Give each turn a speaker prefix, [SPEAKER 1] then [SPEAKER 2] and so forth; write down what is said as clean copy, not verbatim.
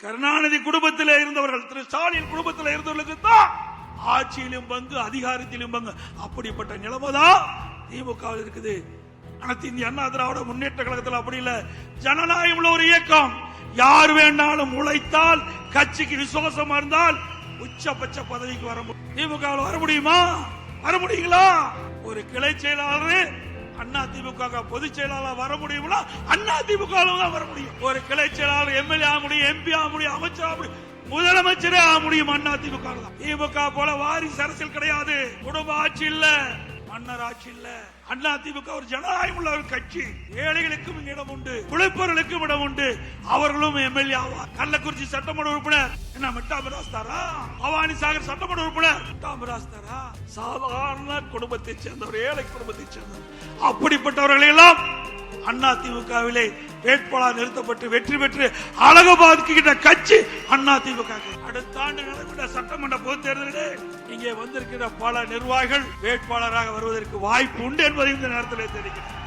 [SPEAKER 1] கருணாநிதி குடும்பத்திலே இருந்தவர்கள், திரு ஸ்டாலின் குடும்பத்தில் இருந்தவர்களுக்கு தான் ஆட்சியிலும் பங்கு, அதிகாரத்திலும் பங்கு. அப்படிப்பட்ட நிலைமைதான் திமுக இருக்குது. அனைத்து இந்திய அண்ணா திராவிட முன்னேற்ற கழகத்தில் அப்படி இல்ல. ஜனநாயகம் உள்ள ஒரு இயக்கம். யார் வேண்டாலும் உழைத்தால், கட்சிக்கு விசுவாசமா இருந்தால் உச்சபட்ச பதவிக்கு வர முடியும். திமுக வர முடியுமா? வர முடியுங்களா? ஒரு கிளை செயலாளர் அண்ணா திமுக பொதுச் செயலாளர் வர முடியுமா? அண்ணா திமுக தான் வர முடியும். ஒரு கிளை செயலாளர் எம்எல்ஏ ஆக முடியும், எம்பி ஆக முடியும், அமைச்சர் ஆக முடியும், முதலமைச்சரே ஆக முடியும் அண்ணா திமுக தான். திமுக போல வாரிசு அரசியல் கிடையாது. குடும்ப ஆட்சி இல்ல, மன்னர் ஆட்சி இல்ல. அண்ணா திமுக ஒரு ஜனநாயகம் உள்ள ஒரு கட்சி. ஏழைகளுக்கும் இடம் உண்டு, உழைப்பவர்களுக்கும் இடம் உண்டு. அவர்களும் எம்எல்ஏ ஆவார். கள்ளக்குறிச்சி சட்டமன்ற உறுப்பினர் என்ன மிட்டாமிராஸ் தாரா? பவானி சாகர் சட்டமன்ற உறுப்பினர் மிட்டாமிராஸ் தாரா? சாதாரண குடும்பத்தை சேர்ந்தவர், ஏழை குடும்பத்தை சேர்ந்தவர். அப்படிப்பட்டவர்களை எல்லாம் அண்ணா திமுகவிலே வேட்பாளர் நிறுத்தப்பட்டு வெற்றி பெற்று அழகுபாதிக்கின்ற கட்சி அண்ணா திமுக. அடுத்த ஆண்டு நடைபெற்ற சட்டமன்ற பொதுத் தேர்தலிலே இங்கே வந்திருக்கிற பல நிர்வாகிகள் வேட்பாளராக வருவதற்கு வாய்ப்பு உண்டு என்பதை இந்த நேரத்தில் தெரிவிக்கிறேன்.